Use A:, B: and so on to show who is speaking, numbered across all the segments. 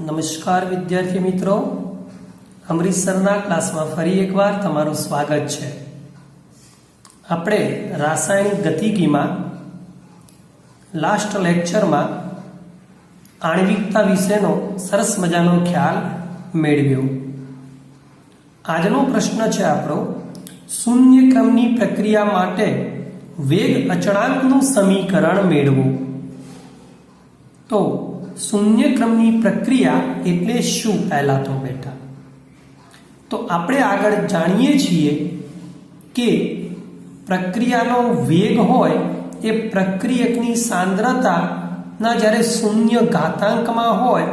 A: નમસ્કાર વિદ્યાર્થી મિત્રો, અમૃતસરના ક્લાસમાં ફરી એકવાર તમારું સ્વાગત છે. આપણે રાસાયણિક ગતિકીમાં લાસ્ટ લેક્ચરમાં આણ્વિકતા વિશેનો સરસ મજાનો ખ્યાલ મેળવ્યો. આજનો પ્રશ્ન છે આપણો, શૂન્ય ક્રમની પ્રક્રિયા માટે વેગ અચળાંકનું સમીકરણ મેળવો. તો શૂન્ય ક્રમની પ્રક્રિયા એટલે શું? પહેલા તો બેટા તો આપણે આગળ જાણીએ છીએ કે પ્રક્રિયાનો વેગ હોય એ પ્રક્રિયકની સાંદ્રતાના જ્યારે શૂન્ય ઘાતાંકમાં હોય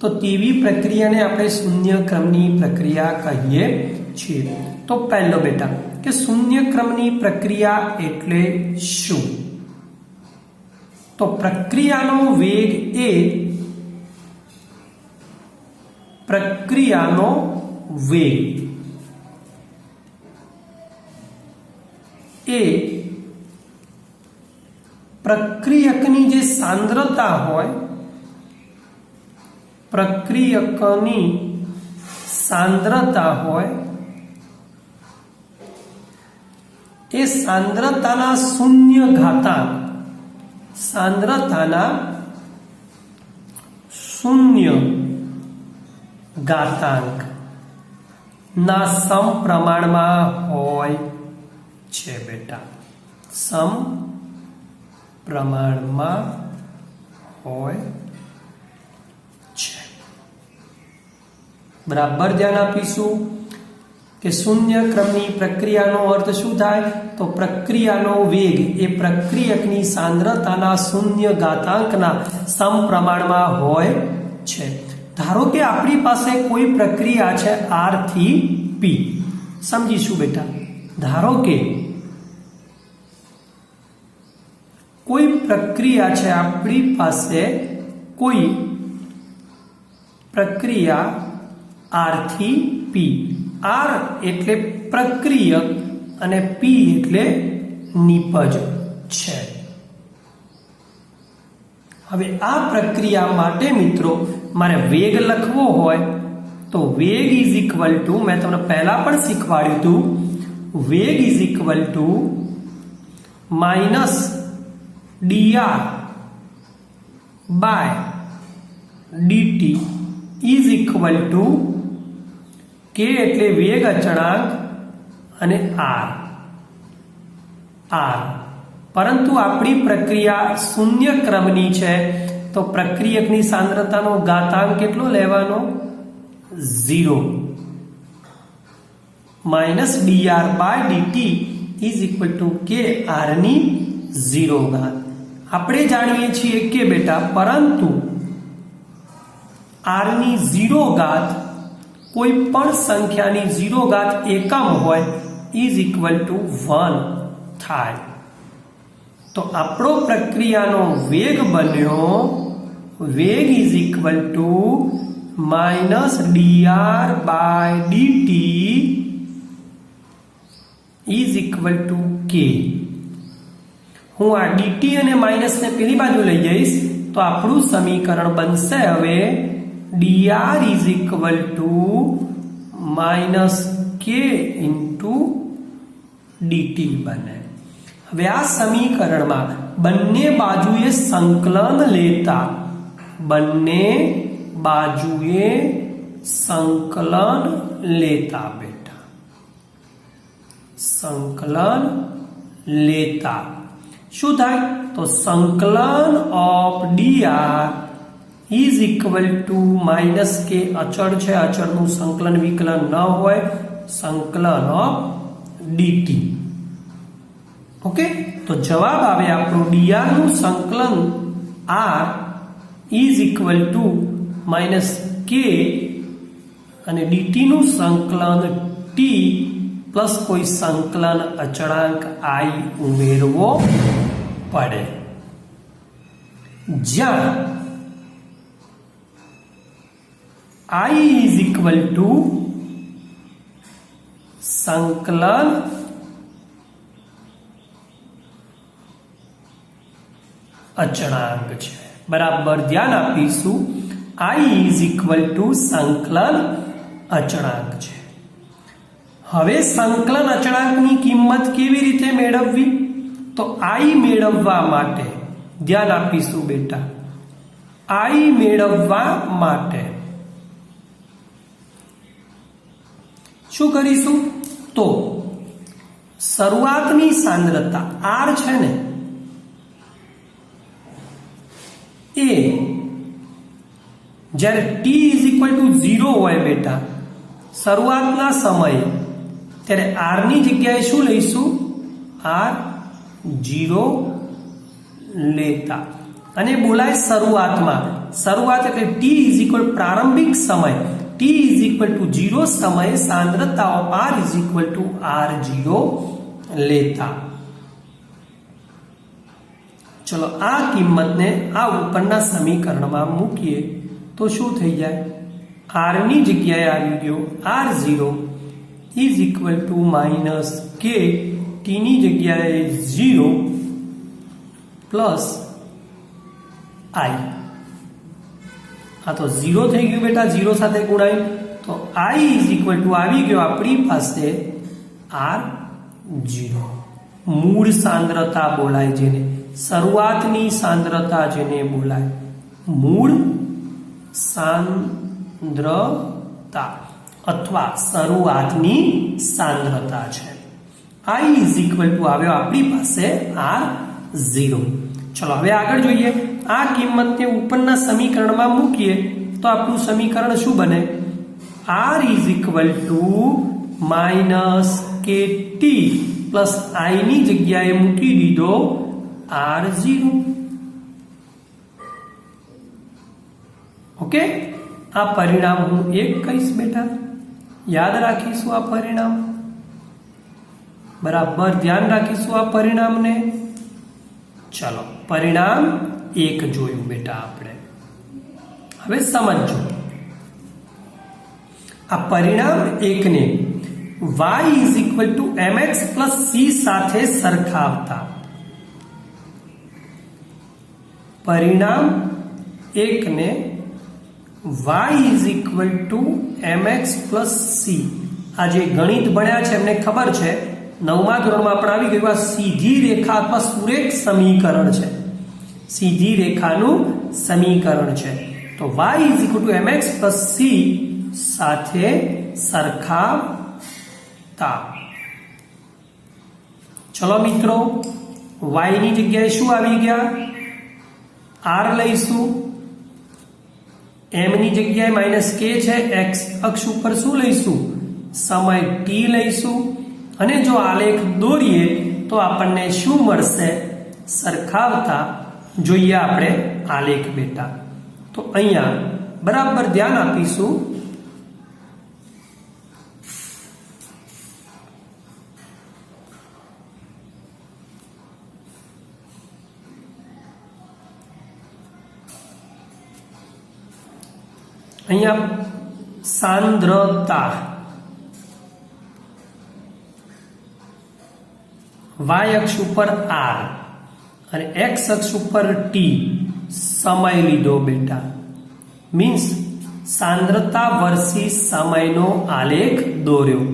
A: તો તેવી પ્રક્રિયાને આપણે શૂન્ય ક્રમની પ્રક્રિયા કહીએ છીએ. તો પહેલો બેટા કે શૂન્ય ક્રમની પ્રક્રિયા એટલે શું? તો પ્રક્રિયાનો વેગ એ પ્રક્રિયાનો વેગ એ પ્રક્રિયકની જે સાંદ્રતા હોય, પ્રક્રિયકની સાંદ્રતા હોય એ સાંદ્રતાના શૂન્ય ઘાતાંક, સાંદ્રતાના શૂન્ય ઘાતાંક ના સમપ્રમાણમાં હોય છે બેટા. સમપ્રમાણમાં હોય છે. બરાબર ધ્યાન આપીશું કે શૂન્ય ક્રમની પ્રક્રિયાનો અર્થ શું થાય? તો પ્રક્રિયાનો વેગ એ પ્રક્રિયકની સાંદ્રતાના શૂન્ય ઘાતાંકના સમપ્રમાણમાં હોય છે. ધારો કે આપણી પાસે કોઈ પ્રક્રિયા છે R થી P. સમજીશું બેટા. ધારો કે કોઈ પ્રક્રિયા છે, આપણી પાસે કોઈ પ્રક્રિયા R થી P. R એટલે પ્રક્રિયક અને P એટલે નિપજ છે. હવે આ પ્રક્રિયા માટે મિત્રો મારે વેગ લખવો હોય તો વેગ ઇઝ ઇક્વલ ટુ, મેં તમને પહેલા પણ શીખવાડ્યું હતું, વેગ is equal to minus dr by dt is equal to k એટલે વેગ અચળાંક અને r. પરંતુ આપણી પ્રક્રિયા શૂન્ય ક્રમની છે તો પ્રક્રિયકની સાંદ્રતાનો ઘાતાંક કેટલો લેવાનો? 0. Minus dr by dt is equal to k r ની 0 ઘાત. આપણે જાણીએ છીએ કે બેટા પરંતુ r ની 0 ઘાત કોઈ પણ સંખ્યાની 0 ઘાત એકમ હોય ઇઝ ઇક્વલ ટુ 1 થાય. તો આપણો પ્રક્રિયાનો વેગ બન્યો, વેગ is equal to minus dr by dt is equal to k. હું આ dt અને માઇનસને પેલી બાજુ લઈ જઈશ તો આપણું સમીકરણ બનશે હવે dr is equal to minus k into dt બને. હવે આ સમીકરણમાં બંને બાજુએ સંકલન લેતા, બંને બાજુએ સંકલન લેતા બેટા, સંકલન લેતા શું થાય? તો સંકલન of dr is equal to minus કે અચળ છે, અચળનું સંકલન વિકલન ન હોય, સંકલન ઓફ dt. ઓકે, તો જવાબ આવે આપણો dr નું સંકલન r is equal to minus k અને dt નું સંકલન t પ્લસ કોઈ સંકલન અચળાંક i ઉમેરવો પડે, જ્યાં i ઇઝ ઇક્વલ ટુ સંકલન અચળાંક છે. બરાબર ધ્યાન આપીશું I ઇઝ ઇક્વલ ટુ સંકલન અચળાંક છે. હવે સંકલન અચળાંકની કિંમત કેવી રીતે મેળવવી? તો I મેળવવા માટે ધ્યાન આપીશું બેટા. I મેળવવા માટે શું કરીશું? તો શરૂઆતની સાંદ્રતા R છે ને એ જ્યારે t ઇઝ ઇક્વલ ટુ 0 હોય બેટા શરૂઆતના સમયે, ત્યારે R ની જગ્યાએ શું લઈશું? R0 લેતા. અને બોલાય શરૂઆતમાં. શરૂઆત એટલે t ઇઝ ઇક્વલ પ્રારંભિક સમય, t ઇઝ ઇક્વલ ટુ 0 સમયે સાંદ્રતાઓ R is equal two R0 લેતા. ચલો આ કિંમતને આ ઉપરના સમીકરણમાં મૂકીએ તો શું થઈ જાય? R ની જગ્યાએ આવી ગયો R0 is equal to minus k, t ની જગ્યાએ 0 પ્લસ I. આ તો 0 થઈ ગયું બેટા, 0 સાથે ગુણાય તો I ઇઝ ઇક્વલ ટુ આવી ગયો આપણી પાસે R0. મૂળ સાંદ્રતા બોલાય જેને, શરૂઆતની સાંદ્રતા જેને બોલાય, મૂળ સાંદ્રતા અથવા શરૂઆતની સાંદ્રતા છે. I ઇઝ ઇક્વલ ટુ આવ્યો આપણી પાસે R0. ચલો હવે આગળ જોઈએ. આ કિંમતને ઉપરના સમીકરણમાં મૂકીએ તો આપણું સમીકરણ શું બને? R is equal to minus KT plus I ની જગ્યાએ મૂકી દીધો R0. ઓકે, આ પરિણામ હું 1 કહીશ બેટા. યાદ રાખીશું આ પરિણામ, બરાબર ધ્યાન રાખીશું આ પરિણામને. ચલો પરિણામ 1 જોયું બેટા આપણે. હવે સમજો આ પરિણામ 1 ને y is equal two mx plus c સાથે સરખાવતા. પરિણામ 1 ને y is equal two mx plus c. આ જે ગણિત ભણ્યા છે એમને ખબર છે, 9મા ધોરણમાં પણ આવી ગયું. આ સીધી રેખા અથવા સુરેખ સમીકરણ છે, સીધી રેખાનું સમીકરણ છે. તો y is equal two mx plus c સાથે સરખાવતા. ચલો મિત્રો, y ની જગ્યાએ શું આવી ગયા? R લઈશું, m ની જગ્યાએ માઇનસ k છે, x અક્ષ ઉપર શું લઈશું? સમય t લઈશું. અને જો આલેખ દોરીએ તો આપણને શું મળશે? સરખાવતા જોઈએ આપણે આલેખ બેટા. તો અહીંયા બરાબર ધ્યાન આપીશું. અહીંયા સાંદ્રતા y અક્ષ ઉપર r અને x અક્ષ ઉપર t સમય લીધો બેટા. મીન્સ સાંદ્રતા વર્સિસ સમયનો આલેખ દોર્યો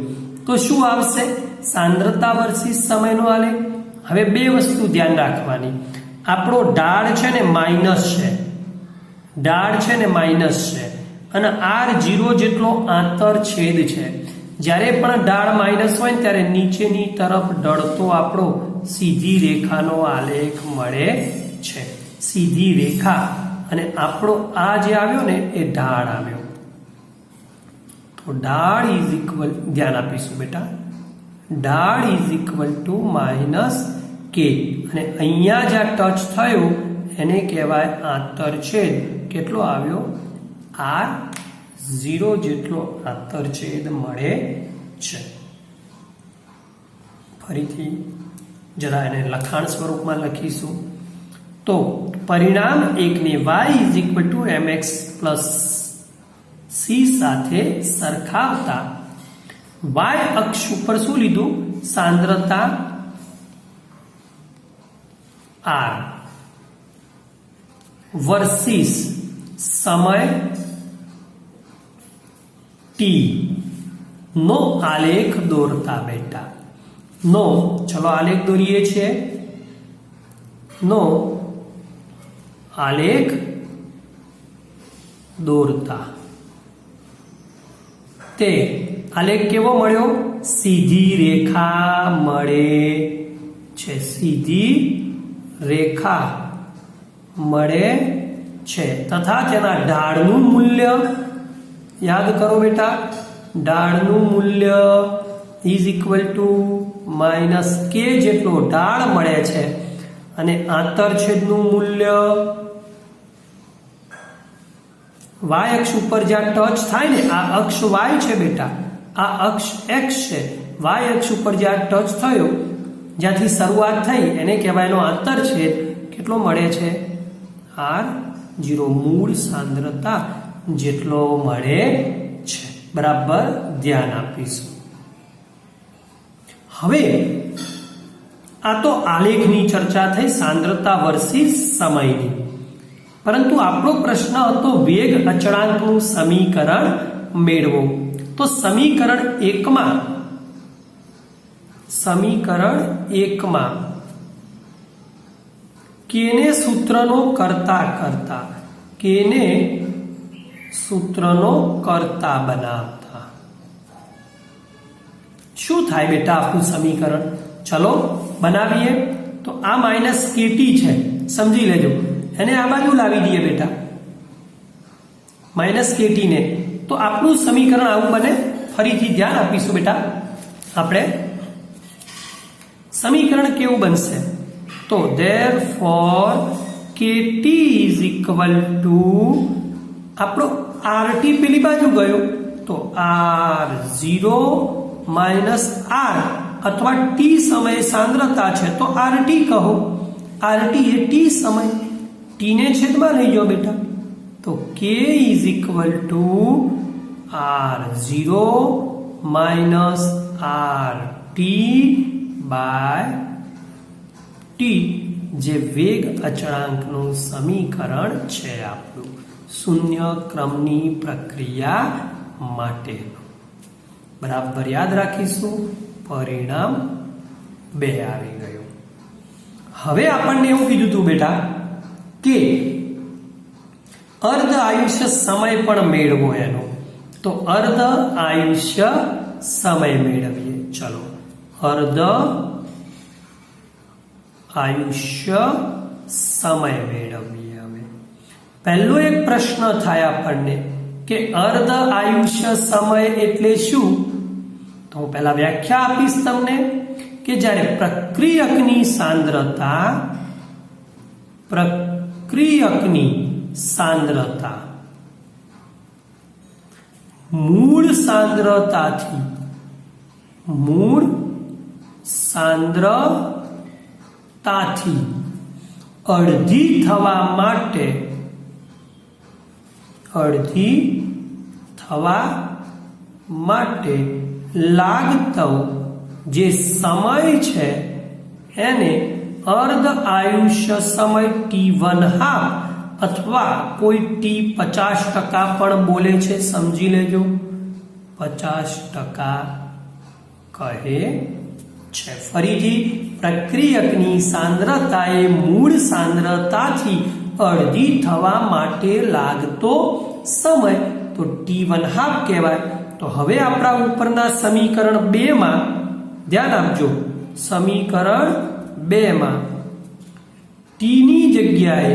A: તો શું આવશે? સાંદ્રતા વર્સિસ સમયનો આલેખ. હવે બે વસ્તુ ધ્યાન રાખવાની. આપણો ઢાળ છે ને માઇનસ છે, ઢાળ છે ને માઇનસ છે, અને R0 જેટલો આંતરછેદ છે. જ્યારે પણ ઢાળ માઇનસ હોય ને ત્યારે નીચેની તરફ ઢળતો આપણો સીધી રેખાનો આલેખ મળે છે. સીધી રેખા અને આપણો આ જે આવ્યો ને એ ઢાળ આવ્યો. તો ઢાળ ઇઝ ઇક્વલ, ધ્યાન આપીશું બેટા, ઢાળ ઇઝ ઇક્વલ ટુ માઇનસ કે. અને અહીંયા જ્યાં ટચ થયો એને કહેવાય આંતરછેદ. કેટલો આવ્યો? R0 જેટલો આંતરછેદ મળે છે. ફરીથી જરા એને લખાણ સ્વરૂપમાં લખીશું. તો પરિણામ 1 ને y is equal two mx plus c સાથે સરખાવતા y અક્ષ ઉપર શું લીધું? સાંદ્રતા R વર્સિસ સમય ટી નો આલેખ દોરતા બેટા. નો ચલો આલેખ દોરીએ છીએ. નો આલેખ દોરતા તે આલેખ કેવો મળ્યો? સીધી રેખા મળે છે. સીધી રેખા મળે છે તથા તેના ઢાળનું મૂલ્ય યાદ કરો બેટા. ઢાળનું મૂલ્ય ઇઝ ઇક્વલ ટુ માઇનસ કે જેટલો ઢાળ મળે છે અને આંતરછેદનું મૂલ્ય વાય અક્ષ ઉપર જ્યાં ટચ થાય ને, આ અક્ષ વાય છે બેટા, આ અક્ષ એક્સ છે. વાય અક્ષ ઉપર જ્યાં ટચ થયો, જ્યાંથી શરૂઆત થઈ એને કહેવાય એનો આંતરછેદ કેટલો મળે છે? R0 મૂળ સાંદ્રતા જેટલો મળે છે. બરાબર ધ્યાન આપીશું. હવે આ તો આલેખની ચર્ચા થઈ, સાંદ્રતા વર્સિસ સમયની. પરંતુ આપણો પ્રશ્ન હતો વેગ અચળાંકનું સમીકરણ મેળવો. તો સમીકરણ એકમાં કેને સૂત્રનો કરતા બનાવતા શું થાય બેટા આપણું સમીકરણ? ચલો બનાવીએ. તો આ માઇનસ કેટી છે, સમજી લેજો. એને આ બાજુ લાવી દઈએ બેટા, માઇનસ કેટી ને. તો આપણું સમીકરણ આવું બને. ફરીથી ધ્યાન આપીશું બેટા. આપણે સમીકરણ કેવું બનશે? તો therefore kt is equal to આપણો rt પેલી બાજુ ગયો તો r0 માઇનસ r અથવા t સમય સાંદ્રતા છે તો rt કહો. rt એ t સમય, t ને છેદમાં લઈ જાઓ બેટા. તો k is equal to r0 minus rt by t, જે વેગ અચળાંકનું સમીકરણ છે આપણું શૂન્ય ક્રમની પ્રક્રિયા માટેનું. બરાબર યાદ રાખીશું. પરિણામ 2 આવી ગયું. હવે આપણને એવું કીધું હતું બેટા કે અર્ધ આયુષ્ય સમય પણ મેળવો એનો. તો અર્ધ આયુષ્ય સમય મેળવીએ. ચલો અર્ધ આયુષ્ય સમય મેળવીએ. હવે પહેલો એક પ્રશ્ન થાય આપણને કે અર્ધ આયુષ્ય સમય એટલે શું? તો હું પહેલા વ્યાખ્યા આપીશ તમને કે જ્યારે પ્રક્રિયકની સાંદ્રતા મૂળ સાંદ્રતાથી અડધી થવા માટે લાગતો જે સમય છે એને અર્ધ આયુષ્ય સમય t1 હાફ અથવા કોઈ t50% પણ બોલે છે. સમજી લેજો, 50% કહે છે. ફરીથી પ્રક્રિયકની સાંદ્રતા એ મૂળ સાંદ્રતાથી અડધી થવા માટે લાગતો સમય તો t1 હાફ કહેવાય. તો હવે આપણા ઉપરના સમીકરણ 2 માં ધ્યાન આપજો. સમીકરણ 2 માં t ની જગ્યાએ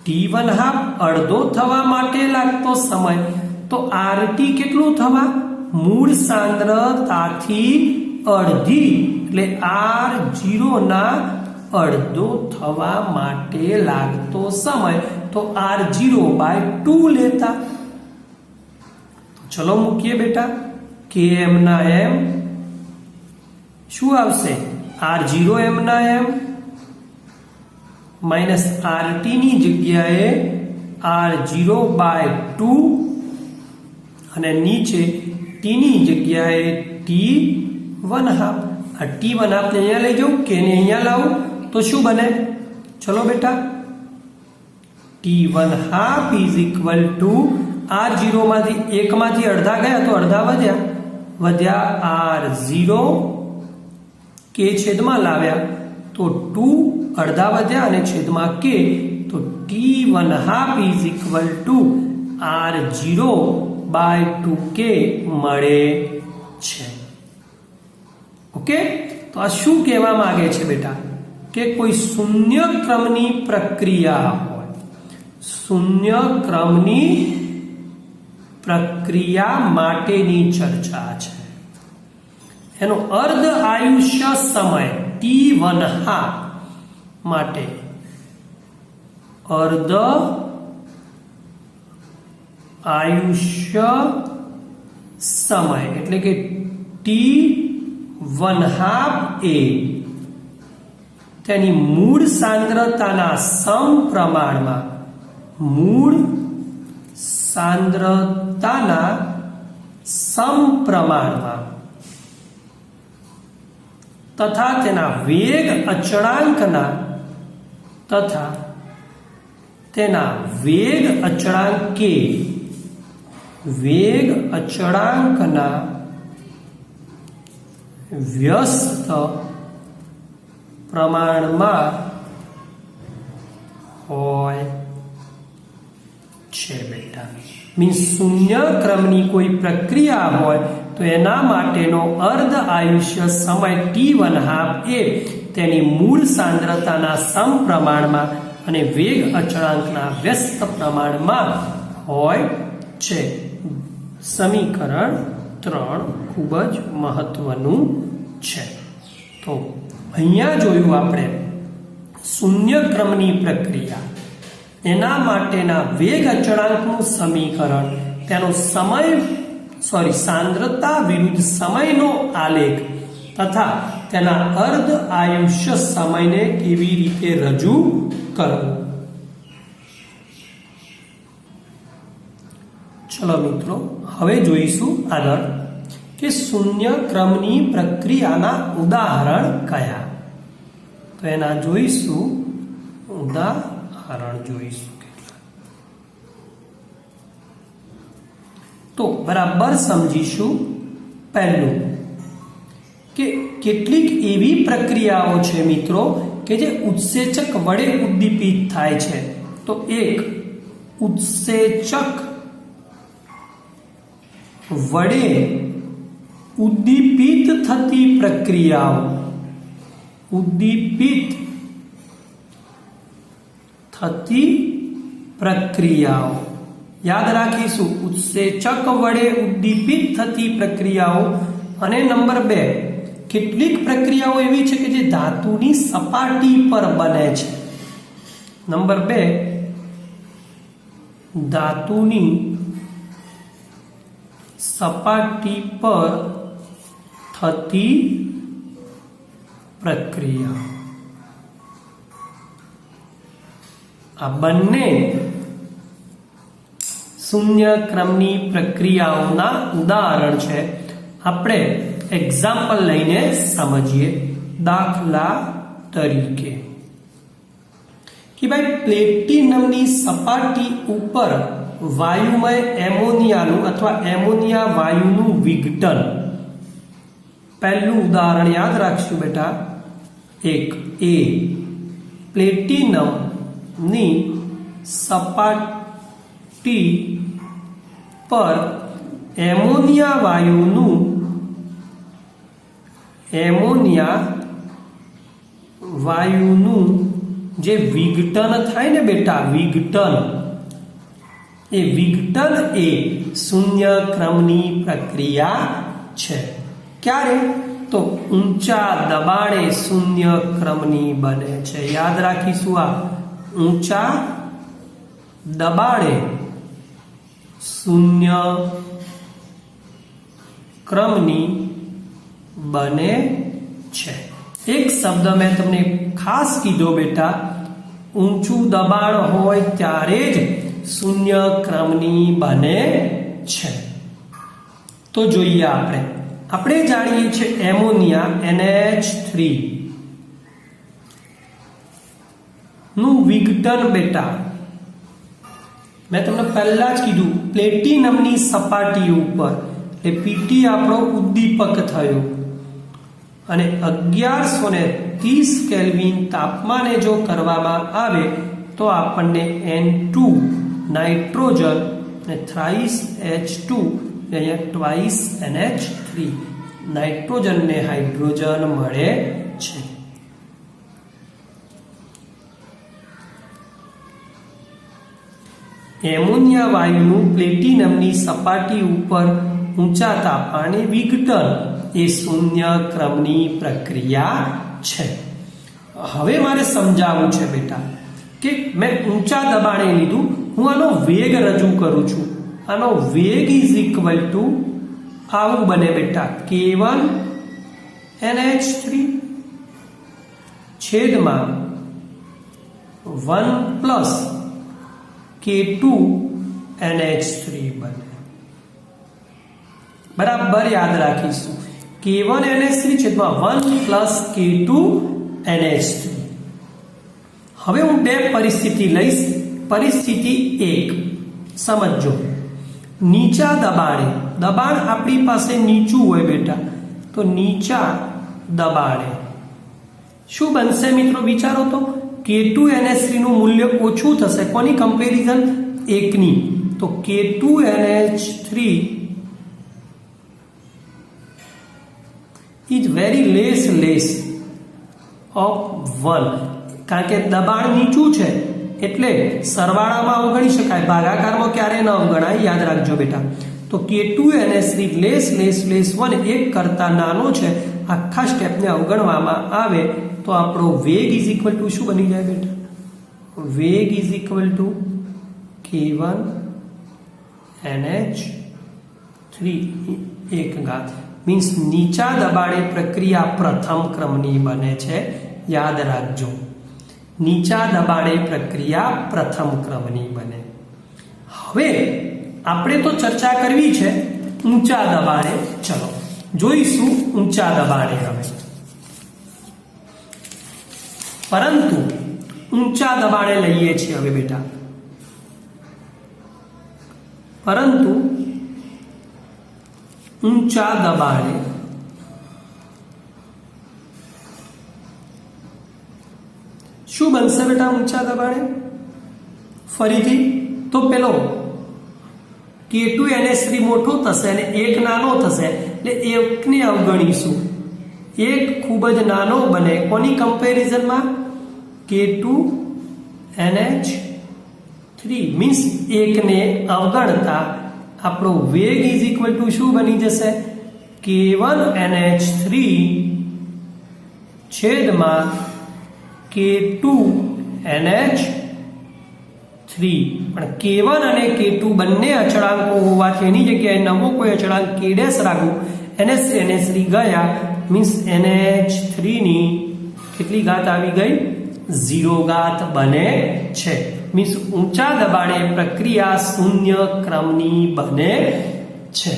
A: t1 હાફ અડધો થવા માટે લાગતો સમય તો rt કેટલું થવા? મૂળ સાંદ્રતાથી અડધી એટલે r0 ના અડધો થવા માટે લાગતો સમય તો r0/2 લેતા. ચલો મૂકીએ બેટા. km ના m શું આવશે? r0m ના m માઇનસ rt ની જગ્યાએ r0/2 અને નીચે t ની જગ્યાએ t1 હાફ. આ t1 હાફ ને અહીંયા લઈ જાઉં, કે ને અહીંયા લાવું તો શું બને? ચલો બેટા T1/2 ઇઝ ઇક્વલ ટુ આ 0 માંથી 1 માંથી અડધા ગયા તો અડધા વધ્યા R0 K છેદમાં લાવ્યા તો 2 અડધા વધ્યા અને છેદમાં K તો T1/2 is equal two R0/2K મળે છે. ઓકે, તો આ શું કહેવા માંગે છે બેટા કે કોઈ શૂન્ય ક્રમની પ્રક્રિયા હોય, શૂન્ય ક્રમની પ્રક્રિયા માટેની ચર્ચા છે. એનો અર્ધ આયુષ્ય સમય T1/2 માટે અર્ધ આયુષ્ય સમય એટલે કે T1/2 એ તેની મૂળ સાંદ્રતાના સમપ્રમાણમાં તથા તેના વેગ અચળાંકના વ્યસ્ત પ્રમાણમાં હોય છે બેટા. મીન્સ શૂન્ય ક્રમની કોઈ પ્રક્રિયા હોય તો એના માટેનો અર્ધ આયુષ્ય સમય T1/2 એ તેની મૂળ સાંદ્રતાના સમપ્રમાણમાં અને વેગ અચળાંકના વ્યસ્ત પ્રમાણમાં હોય છે. સમીકરણ 3 ખૂબ જ મહત્વનું છે. તો અહીંયા જોયું આપણે શૂન્ય ક્રમની પ્રક્રિયા, એના માટેના વેગ અચળાંકનું સમીકરણ, તેનો સાંદ્રતા વિરુદ્ધ સમયનો આલેખ તથા તેના અર્ધ આયુષ્ય સમયને કેવી રીતે રજૂ કરવો. ચલો મિત્રો, હવે જોઈશું આગળ કે શૂન્ય ક્રમની પ્રક્રિયાના ઉદાહરણ કયા. તો એના જોઈશું ઉદાહરણ જોઈશું. તો બરાબર સમજીશું. પહેલું કે કેટલીક એવી પ્રક્રિયાઓ છે મિત્રો કે જે ઉત્સેચક વડે ઉદ્દીપિત થાય છે. તો એક ઉત્સેચક વડે ઉદ્દીપિત થતી પ્રક્રિયાઓ યાદ રાખીશું. ઉત્સેચક વડે ઉદ્દીપિત થતી પ્રક્રિયાઓ. અને નંબર 2, કેટલીક પ્રક્રિયાઓ એવી છે કે જે ધાતુની સપાટી પર બને છે. નંબર 2, ધાતુની સપાટી પર થતી પ્રક્રિયા. આ બંને શૂન્ય ક્રમની પ્રક્રિયાઓના ઉદાહરણ છે. આપણે એક્ઝામ્પલ લઈને સમજીએ. દાખલા તરીકે કે ભાઈ પ્લેટિનમની સપાટી ઉપર વાયુમય એમોનિયાનું અથવા એમોનિયા વાયુનું વિઘટન. પહેલું ઉદાહરણ યાદ રાખશું બેટા. 1. પ્લેટિનમની સપાટી પર એમોનિયા વાયુનું જે વિઘટન થાય ને બેટા, એ વિઘટન એ શૂન્ય ક્રમની પ્રક્રિયા છે. ક્યારે? તો ઊંચા દબાણે શૂન્ય ક્રમની બને છે. યાદ રાખીશું, આ ઊંચા દબાણે શૂન્ય ક્રમની બને છે. એક શબ્દ મેં તમને ખાસ કીધો બેટા, ઊંચું દબાણ હોય ત્યારે જ શૂન્ય ક્રમની બને છે. તો જોઈએ આપણે જાણીએ છીએ એમોનિયા NH3 નું વિઘટન બેટા મેં તમને પહેલા જ કીધું પ્લેટિનમની સપાટી ઉપર એટલે પીટી આપણો ઉદ્દીપક થયો અને 1130 કેલ્વિન તાપમાને જો કરવામાં આવે તો આપણને N2 નાઇટ્રોજન અને થ્રાઇસ H2 અહીંયા ટ્વાઇસ NH3 નાઇટ્રોજન ને હાઇડ્રોજન મળે છે. એમોનિયા વાયુનું પ્લેટિનમની સપાટી ઉપર ઊંચા તાપમાને વિઘટન એ શૂન્ય ક્રમની પ્રક્રિયા છે. હવે મારે સમજાવવું છે બેટા કે મેં ઊંચા દબાણે લીધું, હું આનો વેગ રજૂ કરું છું. આનો વેગ ઇઝ ઇક્વલ ટુ આવું બને બેટા K1 NH3 છેદમાં 1 પ્લસ K2 NH3 બને. બરાબર યાદ રાખીશું. K1 NH3 છેદમાં 1 પ્લસ K2 NH3. હવે હું બે પરિસ્થિતિ લઈશ. પરિસ્થિતિ 1 સમજો. નીચા દબાણે, દબાણ આપણી પાસે નીચું હોય બેટા, તો નીચા દબાણે શું બનશે મિત્રો વિચારો તો? K2 NH3 નું મૂલ્ય ઓછું થશે. કોની કમ્પેરિઝન? 1 ની. તો K2 NH3 is very less of 1. કારણ કે દબાણ નીચું છે એટલે સરવાળામાં અવગણી શકાય, ભાગાકારમાં ક્યારે ન અવગણાય, યાદ રાખજો બેટા. તો K2 NH3 less 1 1 કરતા નાનો છે. આખા સ્ટેપને અવગણવામાં આવે તો આપણો વેગ ઇઝ ઇક્વલ ટુ શું બની જાય બેટા? વેગ is equal two K1 NH3 1 ઘાત. મીન્સ નીચા દબાણે પ્રક્રિયા પ્રથમ ક્રમની બને છે. યાદ રાખજો, નીચા દબાણે પ્રક્રિયા પ્રથમ ક્રમની બને. હવે આપણે તો ચર્ચા કરવી છે ઊંચા દબાણે. ચલો જોઈશું ઊંચા દબાણે હવે. પરંતુ ઊંચા દબાણે લઈએ છીએ હવે બેટા. પરંતુ ઊંચા દબાણે શું બનશે બેટા? ઊંચા દબાણે ફરીથી તો પેલો K2 NH3 મોટો થશે અને 1 નાનો થશે એટલે 1 ને અવગણીશું. 1 ખૂબ જ નાનો બને. કોની કમ્પેરિઝનમાં? K2 NH3 મીન્સ 1 ને અવગણતા આપણો વેગ ઇઝ ઇક્વલ ટુ શું બની જશે? K1 NH3 છેદમાં K2 NH3. પણ K1 અને K2 બંને અચળાંકો હોવાથી એની જગ્યાએ નવો કોઈ અચળાંક K' રાખવું. NH3 ગયા મીન્સ NH3 ની કેટલી ઘાત આવી ગઈ? 0 ઘાત બને છે. મીન્સ ઊંચા દબાણે પ્રક્રિયા શૂન્ય ક્રમની બને છે.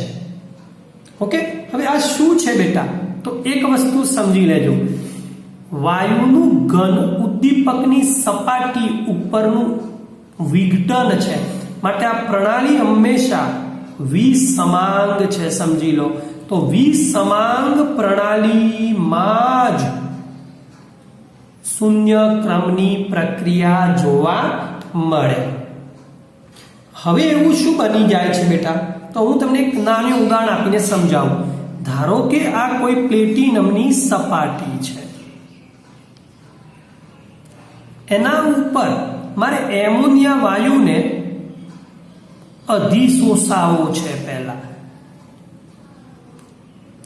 A: ઓકે, હવે આ શું છે બેટા? તો એક વસ્તુ સમજી લેજો. વાયુનું ઘન ઉદ્દીપકની સપાટી ઉપરનું વિઘટન છે, માટે આ પ્રણાલી હંમેશા વિસમાંગ છે. સમજી લો. તો વિસમાંગ પ્રણાલીમાં જ શૂન્ય ક્રમની પ્રક્રિયા જોવા મળે. હવે એવું શું બની જાય છે બેટા? તો હું તમને એક નાનું ઉદાહરણ આપીને સમજાવું. ધારો કે આ કોઈ પ્લેટિનમની સપાટી છે, એના ઉપર મારે એમોનિયા વાયુને અધિશોષાવો છે પહેલા.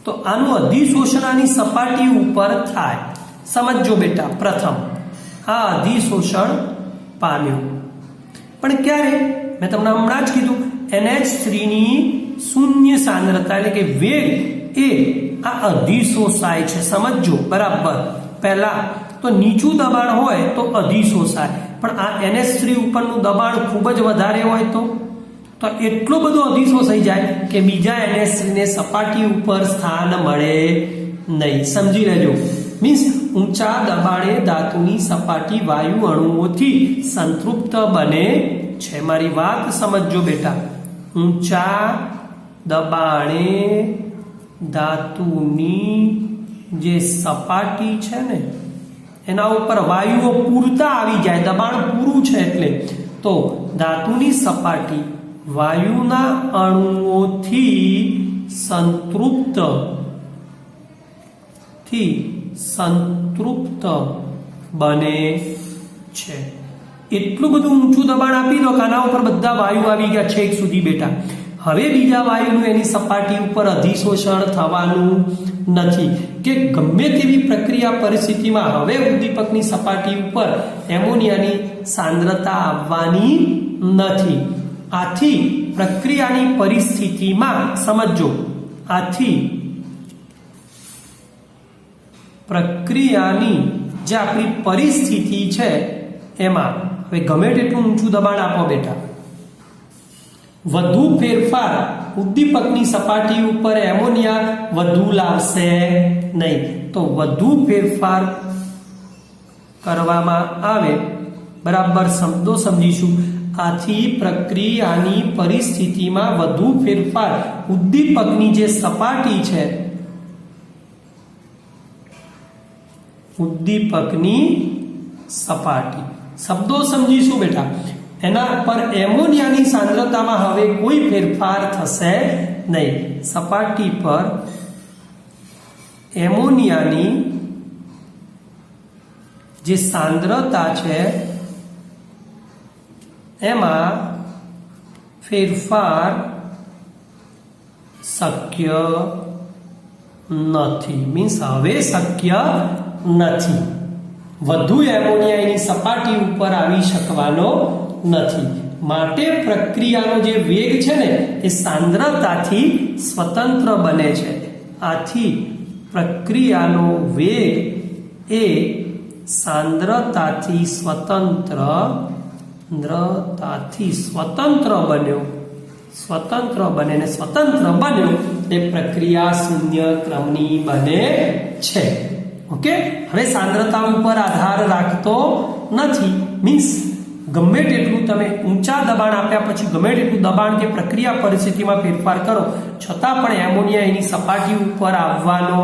A: તો આનું અધિશોષણ આની સપાટી ઉપર થાય. સમજો બેટા, પ્રથમ આ અધિશોષણ પામ્યું. પણ ક્યારે? મેં તમને હમણાં જ કીધું NH3 ની શૂન્ય સાંદ્રતા એટલે કે વેગ એ આ અધિશોષાય છે. સમજો બરાબર. પહેલા તો નીચું દબાણ હોય તો અધિશોષાય, પણ આ NH3 ઉપરનું દબાણ ખૂબ જ વધારે હોય તો એટલો બધો અધિશોષાઈ જાય કે બીજા NH3 ને સપાટી ઉપર સ્થાન મળે નહીં. સમજી લેજો. મીન્સ ઊંચા દબાણે ધાતુની સપાટી વાયુ અણુઓથી સંતૃપ્ત બને છે। મારી વાત સમજજો બેટા, ઊંચા દબાણે ધાતુની જે સપાટી છે ને એના ઉપર વાયુઓ પૂરતા આવી જાય, દબાણ પૂરું છે એટલે, તો ધાતુની સપાટી વાયુના અણુઓથી સંતૃપ્ત બને છે। એટલું બધું ઊંચું દબાણ આપી દો કે આના ઉપર બધા વાયુ આવી ગયા છેક સુધી બેટા। હવે બીજા વાયુનું એની સપાટી ઉપર અધિશોષણ થવાનું નથી કે ગમે તેવી પ્રક્રિયા પરિસ્થિતિમાં હવે ઉદ્દીપકની સપાટી ઉપર એમોનિયાની સાંદ્રતા આવવાની નથી। આથી પ્રક્રિયાની પરિસ્થિતિમાં સમજો, આથી પ્રક્રિયાની જે આપણી પરિસ્થિતિ છે એમાં હવે ગમે તેટલું ઊંચું દબાણ આપો બેટા, વધુ ફેરફાર ઉદ્દીપકની સપાટી ઉપર એમોનિયા વધુ લાવશે નહીં। તો વધુ ફેરફાર કરવામાં આવે, બરાબર શબ્દો સમજીશું। આથી પ્રક્રિયાની પરિસ્થિતિમાં વધુ ફેરફાર ઉદ્દીપકની જે સપાટી છે, ઉદ્દીપકની સપાટી, શબ્દો સમજીશું બેટા, એના પર એમોનિયાની સાંદ્રતામાં હવે કોઈ ફેરફાર થશે નહીં। સપાટી પર એમોનિયાની જે સાંદ્રતા છે એમાં ફેરફાર શક્ય નથી, મીન્સ હવે શક્ય નથી, વધુ એમોનિયા એની સપાટી ઉપર આવી શકવાનો નથી। માટે પ્રક્રિયાનો જે વેગ છે ને એ સાંદ્રતાથી સ્વતંત્ર બને છે। આથી પ્રક્રિયાનો વેગ એ સાંદ્રતાથી સ્વતંત્ર બન્યો એ પ્રક્રિયા શૂન્ય ક્રમની બને છે। ઓકે, હવે સાંદ્રતા ઉપર આધાર રાખતો નથી, મીન્સ ગમે તેટલું તમે ઊંચા દબાણ આપ્યા પછી ગમે તેટલું દબાણ કે પ્રક્રિયા પરિસ્થિતિમાં ફેરફાર કરો છતાં પણ એમોનિયા એની સપાટી ઉપર આવવાનો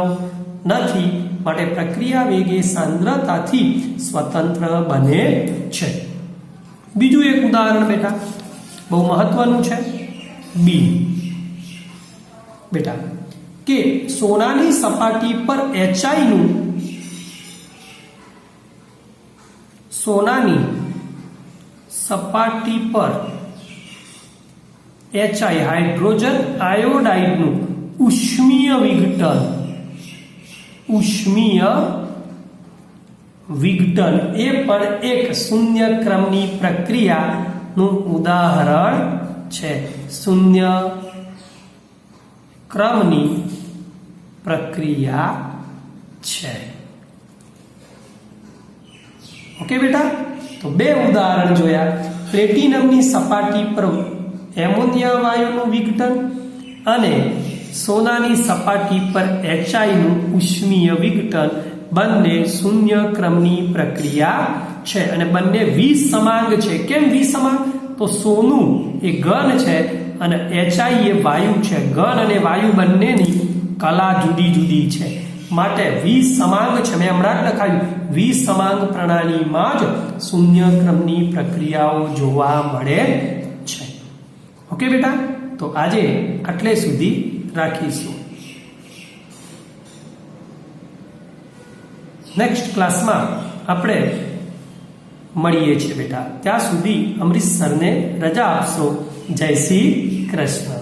A: નથી। માટે પ્રક્રિયા વેગ એ સાંદ્રતાથી સ્વતંત્ર બને છે। બીજું એક ઉદાહરણ બેટા બહુ મહત્વનું છે, બી બેટા, કે સોનાની સપાટી પર એચઆઈ સોનાની સપાટી પર એચઆઈ હાઇડ્રોજન આયોડાઇડનું ઉષ્મીય વિઘટન એ પણ એક શૂન્ય ક્રમની પ્રક્રિયાનું ઉદાહરણ છે। શૂન્ય ક્રમની પ્રક્રિયા છે। ઓકે બેટા, તો બે ઉદાહરણ જોયા, પ્લેટિનમની સપાટી પર એમોનિયા વાયુનું વિઘટન અને સોનાની સપાટી પર એચઆઈનું ઉષ્મીય વિઘટન। બંને શૂન્ય ક્રમની પ્રક્રિયા છે અને બંને વિસમાંગ છે। કેમ વિસમાંગ? તો સોનું એ ઘન છે અને એચઆઈ એ વાયુ છે। ઘન અને વાયુ બંનેની કલા જુદી જુદી છે, માટે વિસમાંગ છે। મેં હમણાં જ લખાયું, વિસમાંગ પ્રણાલીમાં જ શૂન્ય ક્રમની પ્રક્રિયાઓ જોવા મળે છે। ઓકે બેટા, તો આજે આટલે સુધી રાખીશું। નેક્સ્ટ ક્લાસમાં આપણે મળીએ છીએ બેટા, ત્યાં સુધી અમરીશ સરને રજા આપશો। જય શ્રી કૃષ્ણ।